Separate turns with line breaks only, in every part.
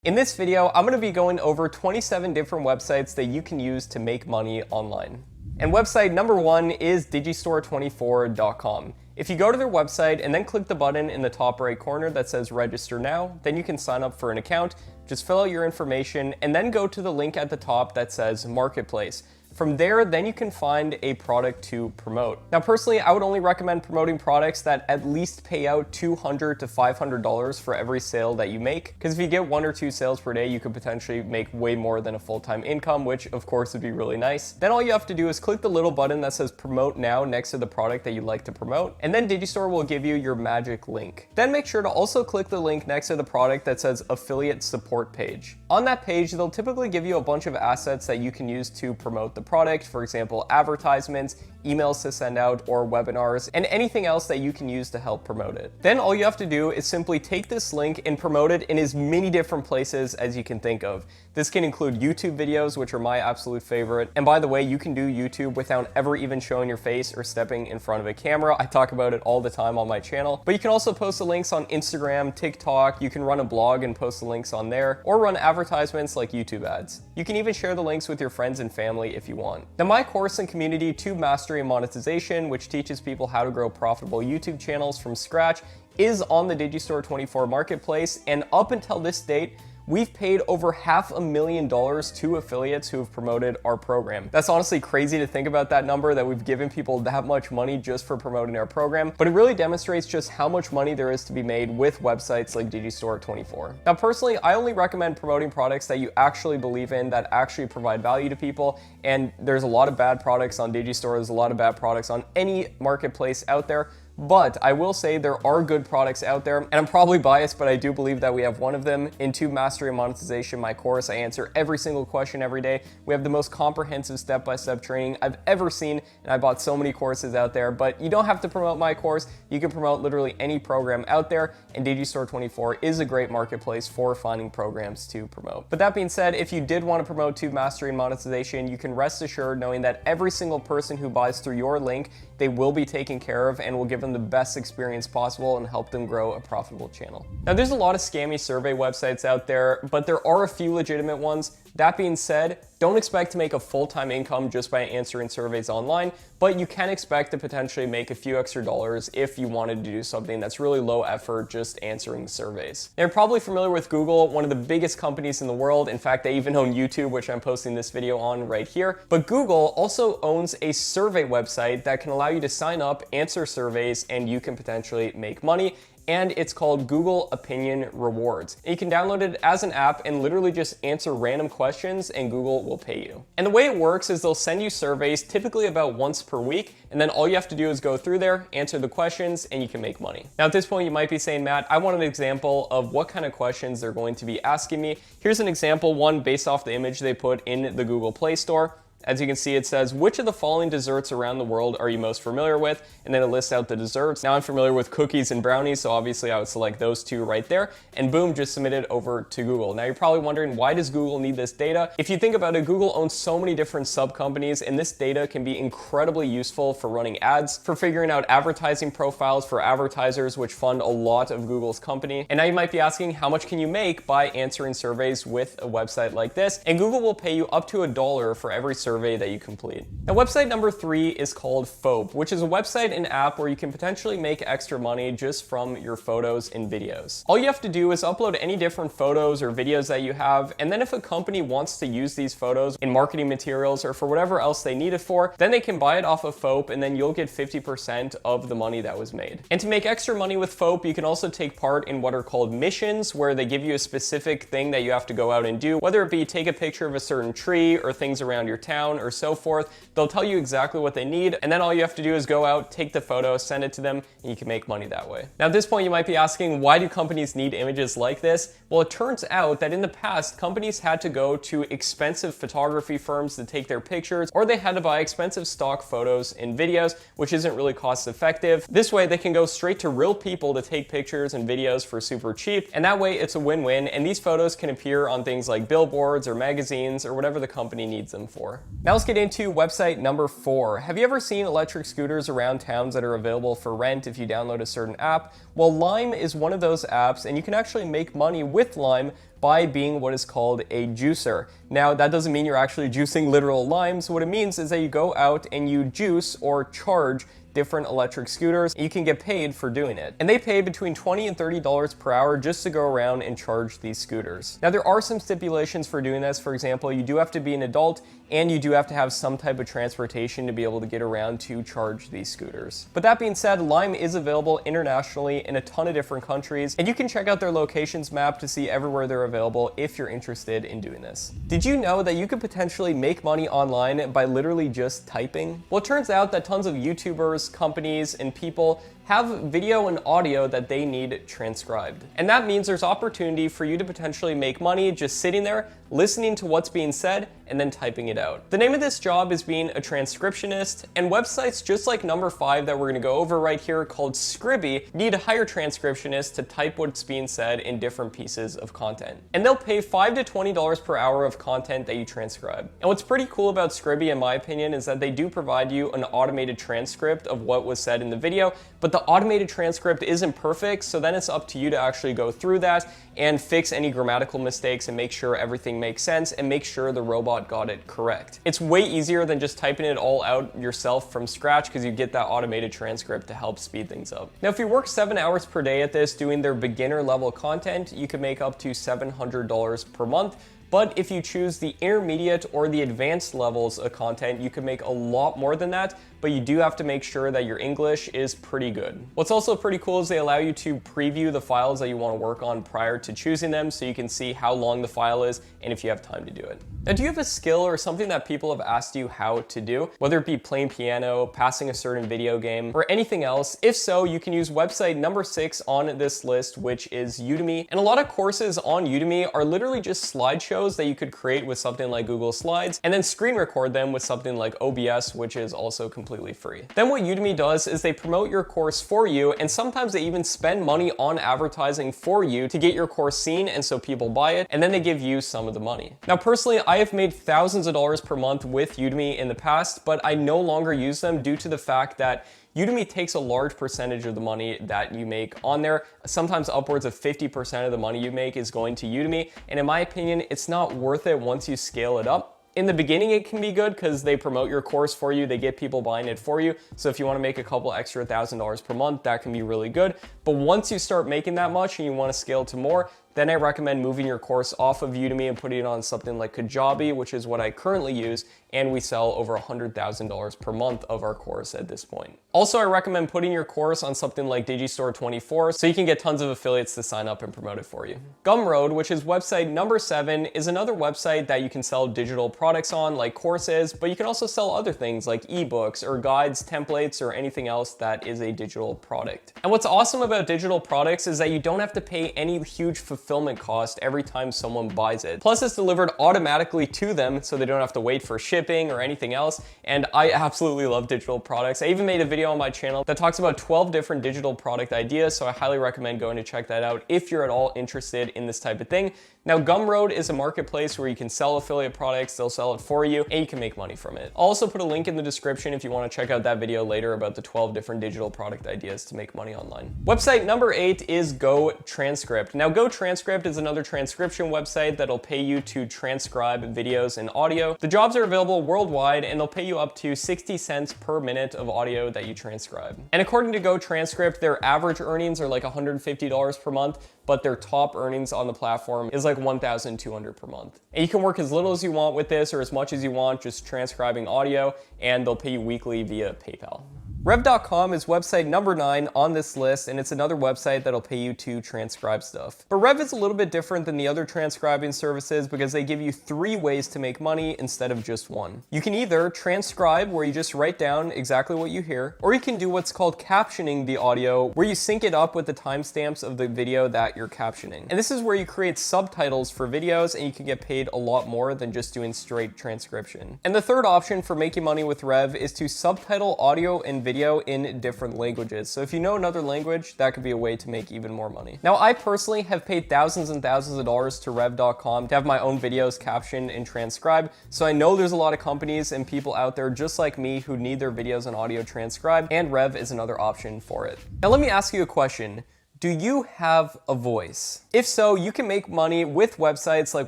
In this video, I'm going to be going over 27 different websites that you can use to make money online. And website number one is digistore24.com. If you go to their website and then click the button in the top right corner that says register now, then you can sign up for an account, just fill out your information, and then go to the link at the top that says marketplace. From there, then you can find a product to promote. Now, personally, I would only recommend promoting products that at least pay out $200 to $500 for every sale that you make. Because if you get 1 or 2 sales per day, you could potentially make way more than a full-time income, which of course would be really nice. Then all you have to do is click the little button that says promote now next to the product that you'd like to promote. And then Digistore will give you your magic link. Then make sure to also click the link next to the product that says affiliate support page. On that page, they'll typically give you a bunch of assets that you can use to promote the product, for example, advertisements, emails to send out, or webinars, and anything else that you can use to help promote it. Then all you have to do is simply take this link and promote it in as many different places as you can think of. This can include YouTube videos, which are my absolute favorite. And by the way, you can do YouTube without ever even showing your face or stepping in front of a camera. I talk about it all the time on my channel. But you can also post the links on Instagram, TikTok. You can run a blog and post the links on there, or run advertisements like YouTube ads. You can even share the links with your friends and family if you want. Now, my course and community, Tube Mastery and Monetization, which teaches people how to grow profitable YouTube channels from scratch, is on the Digistore24 marketplace. And up until this date, we've paid over $500,000 to affiliates who have promoted our program. That's honestly crazy to think about that number, that we've given people that much money just for promoting our program, but it really demonstrates just how much money there is to be made with websites like Digistore24. Now, personally, I only recommend promoting products that you actually believe in, that actually provide value to people, and there's a lot of bad products on Digistore, there's a lot of bad products on any marketplace out there. But I will say there are good products out there, and I'm probably biased, but I do believe that we have one of them. In Tube Mastery and Monetization, my course, I answer every single question every day. We have the most comprehensive step-by-step training I've ever seen, and I bought so many courses out there, but you don't have to promote my course. You can promote literally any program out there, and Digistore24 is a great marketplace for finding programs to promote. But that being said, if you did want to promote Tube Mastery and Monetization, you can rest assured knowing that every single person who buys through your link, they will be taken care of and will give them the best experience possible and help them grow a profitable channel. Now, there's a lot of scammy survey websites out there, but there are a few legitimate ones. That being said, don't expect to make a full-time income just by answering surveys online, but you can expect to potentially make a few extra dollars if you wanted to do something that's really low effort, just answering surveys. Now, you're probably familiar with Google, one of the biggest companies in the world. In fact, they even own YouTube, which I'm posting this video on right here. But Google also owns a survey website that can allow you to sign up, answer surveys, and you can potentially make money. And it's called Google Opinion Rewards. And you can download it as an app and literally just answer random questions and Google will pay you. And the way it works is they'll send you surveys typically about once per week, and then all you have to do is go through there, answer the questions, and you can make money. Now, at this point, you might be saying, Matt, I want an example of what kind of questions they're going to be asking me. Here's an example one based off the image they put in the Google Play Store. As you can see, it says, which of the following desserts around the world are you most familiar with? And then it lists out the desserts. Now I'm familiar with cookies and brownies, so obviously I would select those two right there, and boom, just submit it over to Google. Now you're probably wondering, why does Google need this data? If you think about it, Google owns so many different sub-companies, and this data can be incredibly useful for running ads, for figuring out advertising profiles for advertisers, which fund a lot of Google's company. And now you might be asking, how much can you make by answering surveys with a website like this? And Google will pay you up to $1 for every survey that you complete. Now, website number 3 is called Phobe, which is a website and app where you can potentially make extra money just from your photos and videos. All you have to do is upload any different photos or videos that you have, and then if a company wants to use these photos in marketing materials or for whatever else they need it for, then they can buy it off of Phobe, and then you'll get 50% of the money that was made. And to make extra money with Phobe, you can also take part in what are called missions, where they give you a specific thing that you have to go out and do, whether it be take a picture of a certain tree or things around your town or so forth. They'll tell you exactly what they need, and then all you have to do is go out, take the photo, send it to them, and you can make money that way. Now, at this point, you might be asking, why do companies need images like this? Well, it turns out that in the past, companies had to go to expensive photography firms to take their pictures, or they had to buy expensive stock photos and videos, which isn't really cost effective. This way, they can go straight to real people to take pictures and videos for super cheap, and that way it's a win-win, and these photos can appear on things like billboards or magazines or whatever the company needs them for. Now let's get into website number 4. Have you ever seen electric scooters around towns that are available for rent if you download a certain app? Well, Lime is one of those apps, and you can actually make money with Lime by being what is called a juicer. Now, that doesn't mean you're actually juicing literal limes. What it means is that you go out and you juice or charge different electric scooters. You can get paid for doing it. And they pay between $20 and $30 per hour just to go around and charge these scooters. Now, there are some stipulations for doing this. For example, you do have to be an adult and you do have to have some type of transportation to be able to get around to charge these scooters. But that being said, Lime is available internationally in a ton of different countries, and you can check out their locations map to see everywhere they're available if you're interested in doing this. Did you know that you could potentially make money online by literally just typing? Well, it turns out that tons of YouTubers, companies, and people have video and audio that they need transcribed. And that means there's opportunity for you to potentially make money just sitting there, listening to what's being said, and then typing it out. The name of this job is being a transcriptionist, and websites just like number 5 that we're gonna go over right here called Scribble need to hire transcriptionists to type what's being said in different pieces of content. And they'll pay $5 to $20 per hour of content that you transcribe. And what's pretty cool about Scribble, in my opinion, is that they do provide you an automated transcript of what was said in the video, but the automated transcript isn't perfect, so then it's up to you to actually go through that and fix any grammatical mistakes and make sure everything makes sense and make sure the robot got it correct. It's way easier than just typing it all out yourself from scratch because you get that automated transcript to help speed things up. Now, if you work 7 hours per day at this doing their beginner level content, you can make up to $700 per month. But if you choose the intermediate or the advanced levels of content, you can make a lot more than that, but you do have to make sure that your English is pretty good. What's also pretty cool is they allow you to preview the files that you want to work on prior to choosing them, so you can see how long the file is and if you have time to do it. Now, do you have a skill or something that people have asked you how to do, whether it be playing piano, passing a certain video game, or anything else? If so, you can use website number 6 on this list, which is Udemy. And a lot of courses on Udemy are literally just slideshows that you could create with something like Google Slides and then screen record them with something like OBS, which is also completely free. Then what Udemy does is they promote your course for you, and sometimes they even spend money on advertising for you to get your course seen and so people buy it, and then they give you some of the money. Now, personally, I have made thousands of dollars per month with Udemy in the past, but I no longer use them due to the fact that Udemy takes a large percentage of the money that you make on there. Sometimes upwards of 50% of the money you make is going to Udemy. And in my opinion, it's not worth it once you scale it up. In the beginning, it can be good because they promote your course for you, they get people buying it for you. So if you want to make a couple extra $1,000 per month, that can be really good. But once you start making that much and you want to scale to more, then I recommend moving your course off of Udemy and putting it on something like Kajabi, which is what I currently use, and we sell over $100,000 per month of our course at this point. Also, I recommend putting your course on something like Digistore24 so you can get tons of affiliates to sign up and promote it for you. Gumroad, which is website number 7, is another website that you can sell digital products on, like courses, but you can also sell other things like ebooks or guides, templates, or anything else that is a digital product. And what's awesome about digital products is that you don't have to pay any huge fulfillment cost every time someone buys it. Plus, it's delivered automatically to them so they don't have to wait for shipping or anything else. And I absolutely love digital products. I even made a video on my channel that talks about 12 different digital product ideas, so I highly recommend going to check that out if you're at all interested in this type of thing. Now, Gumroad is a marketplace where you can sell affiliate products, they'll sell it for you, and you can make money from it. I'll also put a link in the description if you want to check out that video later about the 12 different digital product ideas to make money online. Website number 8 is GoTranscript. Now, GoTranscript is another transcription website that'll pay you to transcribe videos and audio. The jobs are available worldwide, and they'll pay you up to 60 cents per minute of audio that you transcribe. And according to GoTranscript, their average earnings are like $150 per month, but their top earnings on the platform is like $1,200 per month. And you can work as little as you want with this or as much as you want, just transcribing audio, and they'll pay you weekly via PayPal. Rev.com is website number 9 on this list, and it's another website that'll pay you to transcribe stuff. But Rev is a little bit different than the other transcribing services because they give you 3 ways to make money instead of just 1. You can either transcribe, where you just write down exactly what you hear, or you can do what's called captioning the audio, where you sync it up with the timestamps of the video that you're captioning. And this is where you create subtitles for videos, and you can get paid a lot more than just doing straight transcription. And the third option for making money with Rev is to subtitle audio and video in different languages. So if you know another language, that could be a way to make even more money. Now, I personally have paid thousands and thousands of dollars to Rev.com to have my own videos captioned and transcribed. So I know there's a lot of companies and people out there just like me who need their videos and audio transcribed, and Rev is another option for it. Now, let me ask you a question. Do you have a voice? If so, you can make money with websites like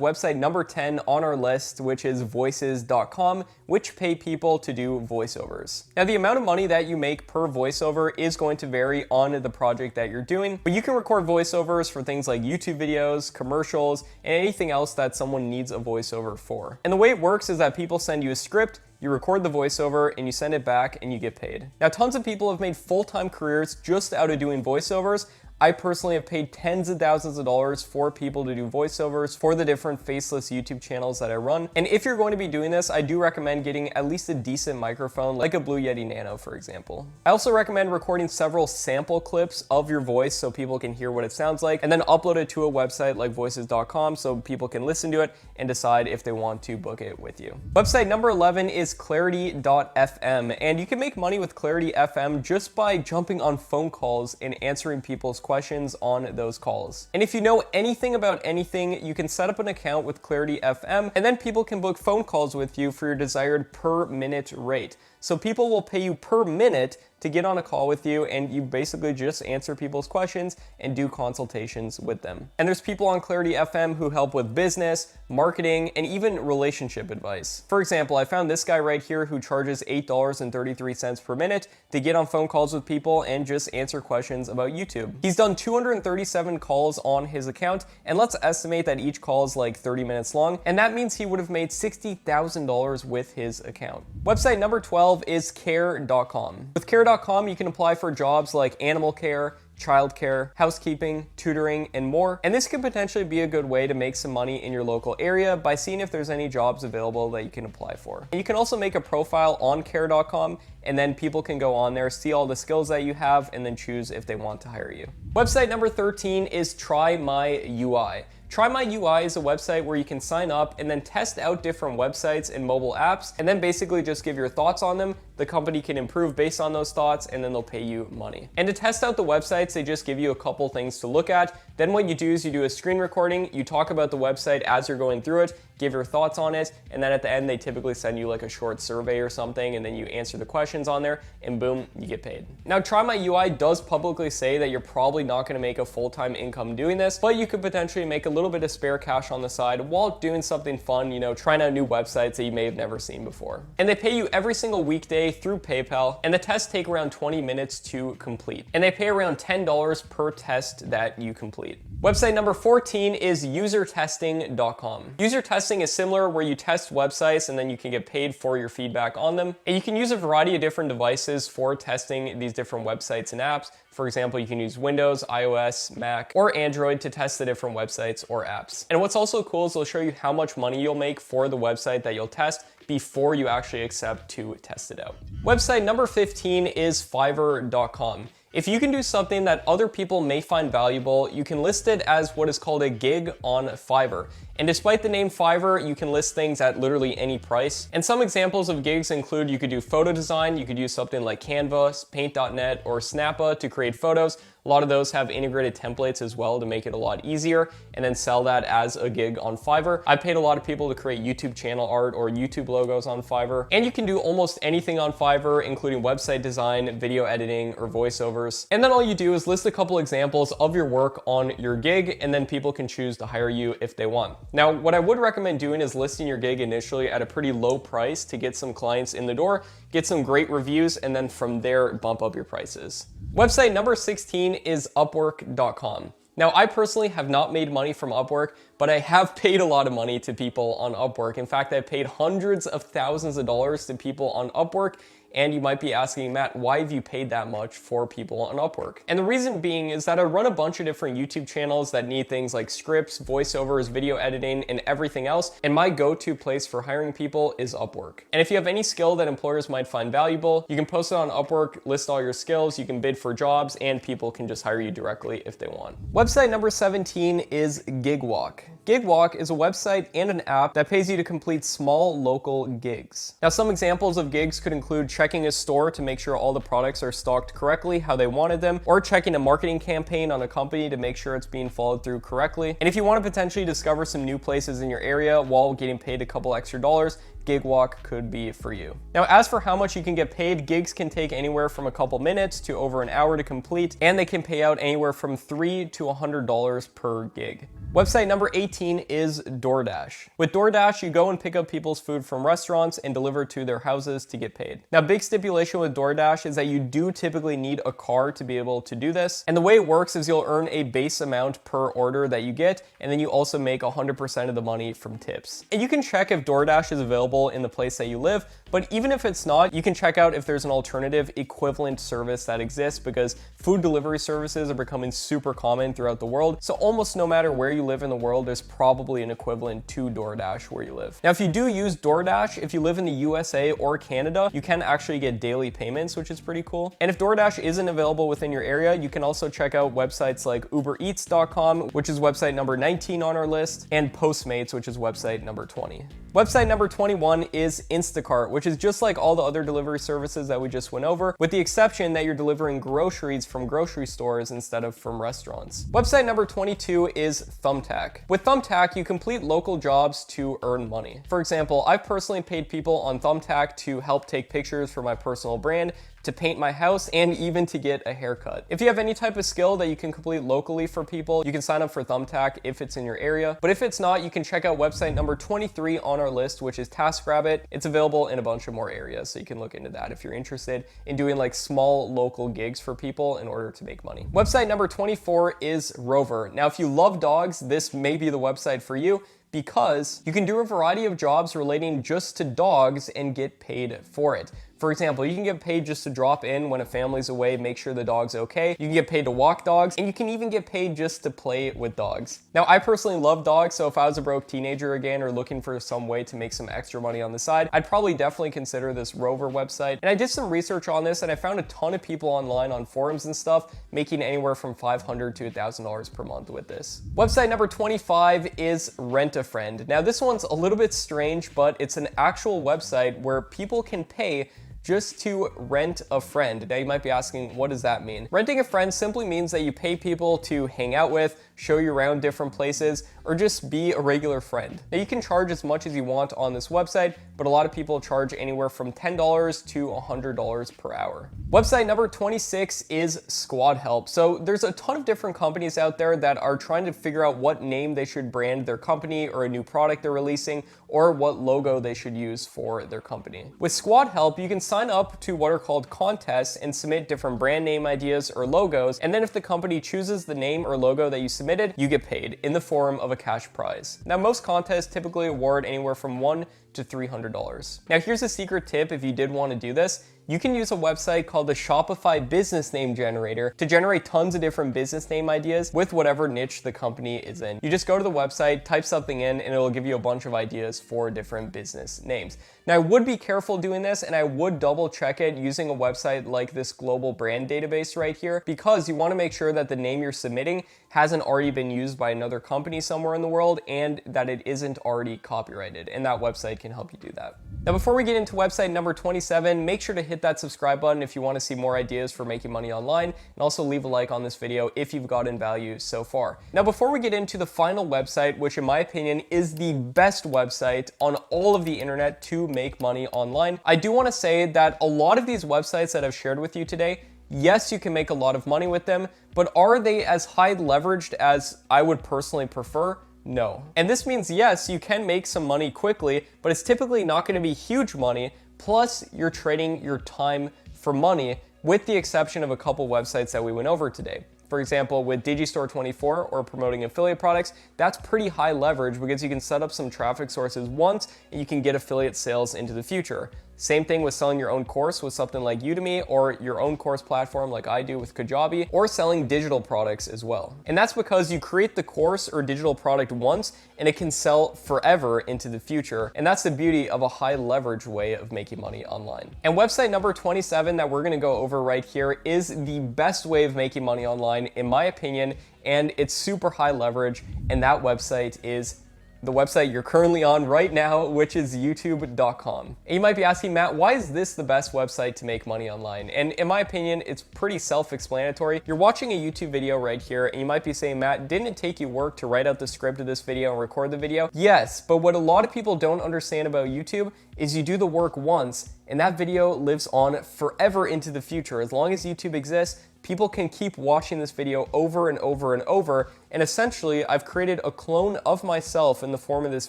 website number 10 on our list, which is voices.com, which pay people to do voiceovers. Now, the amount of money that you make per voiceover is going to vary on the project that you're doing, but you can record voiceovers for things like YouTube videos, commercials, and anything else that someone needs a voiceover for. And the way it works is that people send you a script, you record the voiceover, and you send it back and you get paid. Now, tons of people have made full-time careers just out of doing voiceovers. I personally have paid tens of thousands of dollars for people to do voiceovers for the different faceless YouTube channels that I run. And if you're going to be doing this, I do recommend getting at least a decent microphone, like a Blue Yeti Nano, for example. I also recommend recording several sample clips of your voice so people can hear what it sounds like, and then upload it to a website like voices.com so people can listen to it and decide if they want to book it with you. Website number 11 is clarity.fm, and you can make money with Clarity FM just by jumping on phone calls and answering people's questions on those calls. And if you know anything about anything, you can set up an account with Clarity FM, and then people can book phone calls with you for your desired per minute rate. So people will pay you per minute to get on a call with you, and you basically just answer people's questions and do consultations with them. And there's people on Clarity FM who help with business, marketing, and even relationship advice. For example, I found this guy right here who charges $8.33 per minute to get on phone calls with people and just answer questions about YouTube. He's done 237 calls on his account, and let's estimate that each call is like 30 minutes long, and that means he would have made $60,000 with his account. Website number 12 is care.com. With care.com, you can apply for jobs like animal care, childcare, housekeeping, tutoring, and more. And this could potentially be a good way to make some money in your local area by seeing if there's any jobs available that you can apply for. And you can also make a profile on care.com, and then people can go on there, see all the skills that you have, and then choose if they want to hire you. Website number 13 is TryMyUI. TryMyUI is a website where you can sign up and then test out different websites and mobile apps, and then basically just give your thoughts on them. The company can improve based on those thoughts, and then they'll pay you money. And to test out the websites, they just give you a couple things to look at. Then what you do is you do a screen recording, you talk about the website as you're going through it, give your thoughts on it, and then at the end they typically send you like a short survey or something, and then you answer the questions on there, and boom, you get paid. Now, TryMyUI does publicly say that you're probably not going to make a full-time income doing this, but you could potentially make a little bit of spare cash on the side while doing something fun, trying out new websites that you may have never seen before. And they pay you every single weekday through PayPal, and the tests take around 20 minutes to complete. And they pay around $10 per test that you complete. Website number 14 is UserTesting.com. UserTesting is similar, where you test websites and then you can get paid for your feedback on them. And you can use a variety of different devices for testing these different websites and apps. For example, you can use Windows, iOS, Mac, or Android to test the different websites or apps. And what's also cool is they'll show you how much money you'll make for the website that you'll test before you actually accept to test it out. Website number 15 is Fiverr.com. If you can do something that other people may find valuable, you can list it as what is called a gig on Fiverr. And despite the name Fiverr, you can list things at literally any price. And some examples of gigs include you could do photo design, you could use something like Canva, Paint.net, or Snappa to create photos. A lot of those have integrated templates as well to make it a lot easier, and then sell that as a gig on Fiverr. I paid a lot of people to create YouTube channel art or YouTube logos on Fiverr. And you can do almost anything on Fiverr, including website design, video editing, or voiceovers. And then all you do is list a couple examples of your work on your gig, and then people can choose to hire you if they want. Now, what I would recommend doing is listing your gig initially at a pretty low price to get some clients in the door, get some great reviews, and then from there, bump up your prices. Website number 16 is Upwork.com. Now, I personally have not made money from Upwork, but I have paid a lot of money to people on Upwork. In fact, I've paid hundreds of thousands of dollars to people on Upwork. And you might be asking, Matt, why have you paid that much for people on Upwork? And the reason being is that I run a bunch of different YouTube channels that need things like scripts, voiceovers, video editing, and everything else. And my go-to place for hiring people is Upwork. And if you have any skill that employers might find valuable, you can post it on Upwork, list all your skills, you can bid for jobs, and people can just hire you directly if they want. Website number 17 is Gigwalk. Gigwalk is a website and an app that pays you to complete small local gigs. Now, some examples of gigs could include checking a store to make sure all the products are stocked correctly how they wanted them, or checking a marketing campaign on a company to make sure it's being followed through correctly. And if you want to potentially discover some new places in your area while getting paid a couple extra dollars, Gigwalk could be for you. Now, as for how much you can get paid, gigs can take anywhere from a couple minutes to over an hour to complete, and they can pay out anywhere from $3 to $100 per gig. Website number 18 is DoorDash. With DoorDash, you go and pick up people's food from restaurants and deliver to their houses to get paid. Now, big stipulation with DoorDash is that you do typically need a car to be able to do this. And the way it works is you'll earn a base amount per order that you get, and then you also make 100% of the money from tips. And you can check if DoorDash is available in the place that you live, but even if it's not, you can check out if there's an alternative equivalent service that exists, because food delivery services are becoming super common throughout the world. So almost no matter where you live in the world, there's probably an equivalent to DoorDash where you live. Now, if you do use DoorDash, if you live in the USA or Canada, you can actually get daily payments, which is pretty cool. And if DoorDash isn't available within your area, you can also check out websites like UberEats.com, which is website number 19 on our list, and Postmates, which is website number 20. Website number 21 is Instacart, which is just like all the other delivery services that we just went over, with the exception that you're delivering groceries from grocery stores instead of from restaurants. Website number 22 is Thumbtack. With Thumbtack, you complete local jobs to earn money. For example, I've personally paid people on Thumbtack to help take pictures for my personal brand, to paint my house, and even to get a haircut. If you have any type of skill that you can complete locally for people, you can sign up for Thumbtack if it's in your area. But if it's not, you can check out website number 23 on our list, which is TaskRabbit. It's available in a bunch of more areas, so you can look into that if you're interested in doing like small local gigs for people in order to make money. Website number 24 is Rover. Now, if you love dogs, this may be the website for you, because you can do a variety of jobs relating just to dogs and get paid for it. For example, you can get paid just to drop in when a family's away, make sure the dog's okay. You can get paid to walk dogs, and you can even get paid just to play with dogs. Now, I personally love dogs, so if I was a broke teenager again or looking for some way to make some extra money on the side, I'd probably definitely consider this Rover website. And I did some research on this, and I found a ton of people online on forums and stuff making anywhere from $500 to $1,000 per month with this. Website number 25 is Rent-A-Friend. Now, this one's a little bit strange, but it's an actual website where people can pay just to rent a friend. Now, you might be asking, what does that mean? Renting a friend simply means that you pay people to hang out with, show you around different places, or just be a regular friend. Now, you can charge as much as you want on this website, but a lot of people charge anywhere from $10 to $100 per hour. Website number 26 is Squad Help. So there's a ton of different companies out there that are trying to figure out what name they should brand their company or a new product they're releasing, or what logo they should use for their company. With Squad Help, you can sign up to what are called contests and submit different brand name ideas or logos, and then if the company chooses the name or logo that you submitted, you get paid in the form of a cash prize. Now, most contests typically award anywhere from $1 to $300. Now, here's a secret tip if you did want to do this. You can use a website called the Shopify Business Name Generator to generate tons of different business name ideas with whatever niche the company is in. You just go to the website, type something in, and it'll give you a bunch of ideas for different business names. Now, I would be careful doing this, and I would double check it using a website like this global brand database right here, because you want to make sure that the name you're submitting hasn't already been used by another company somewhere in the world, and that it isn't already copyrighted, and that website can help you do that. Now, before we get into website number 27, make sure to hit that subscribe button if you want to see more ideas for making money online, and also leave a like on this video if you've gotten value so far. Now, before we get into the final website, which in my opinion is the best website on all of the internet to make money online, I do want to say that a lot of these websites that I've shared with you today, yes, you can make a lot of money with them, but are they as high leveraged as I would personally prefer? No. And this means, yes, you can make some money quickly, but it's typically not going to be huge money. Plus, you're trading your time for money, with the exception of a couple websites that we went over today. For example, with Digistore24 or promoting affiliate products, that's pretty high leverage because you can set up some traffic sources once and you can get affiliate sales into the future. Same thing with selling your own course with something like Udemy, or your own course platform like I do with Kajabi, or selling digital products as well. And that's because you create the course or digital product once and it can sell forever into the future. And that's the beauty of a high leverage way of making money online. And website number 27 that we're gonna go over right here is the best way of making money online, in my opinion, and it's super high leverage, and that website is the website you're currently on right now, which is youtube.com. And you might be asking, Matt, why is this the best website to make money online? And in my opinion, it's pretty self-explanatory. You're watching a YouTube video right here, and you might be saying, Matt, didn't it take you work to write out the script of this video and record the video? Yes, but what a lot of people don't understand about YouTube is you do the work once, and that video lives on forever into the future. As long as YouTube exists, people can keep watching this video over and over and over, and essentially I've created a clone of myself in the form of this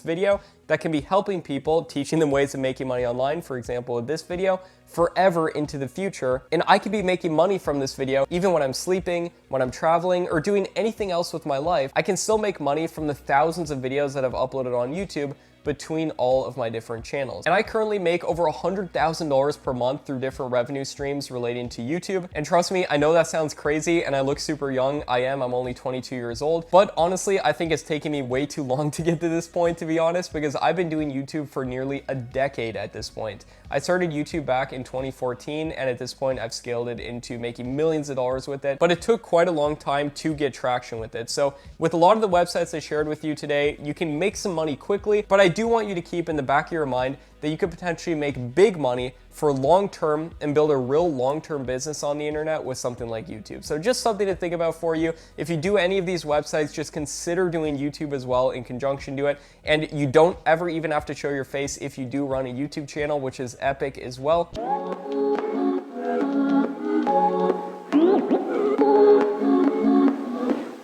video that can be helping people, teaching them ways of making money online, for example with this video, forever into the future. And I could be making money from this video even when I'm sleeping, when I'm traveling, or doing anything else with my life. I can still make money from the thousands of videos that I've uploaded on YouTube between all of my different channels. And I currently make over $100,000 per month through different revenue streams relating to YouTube. And trust me, I know that sounds crazy and I look super young. I'm only 22 years old. But honestly, I think it's taken me way too long to get to this point, to be honest, because I've been doing YouTube for nearly a decade at this point. I started YouTube back in 2014, and at this point I've scaled it into making millions of dollars with it, but it took quite a long time to get traction with it. So with a lot of the websites I shared with you today, you can make some money quickly, but I do want you to keep in the back of your mind that you could potentially make big money for long term and build a real long-term business on the internet with something like YouTube. So just something to think about for you. If you do any of these websites, just consider doing YouTube as well in conjunction to it. And you don't ever even have to show your face if you do run a YouTube channel, which is epic as well.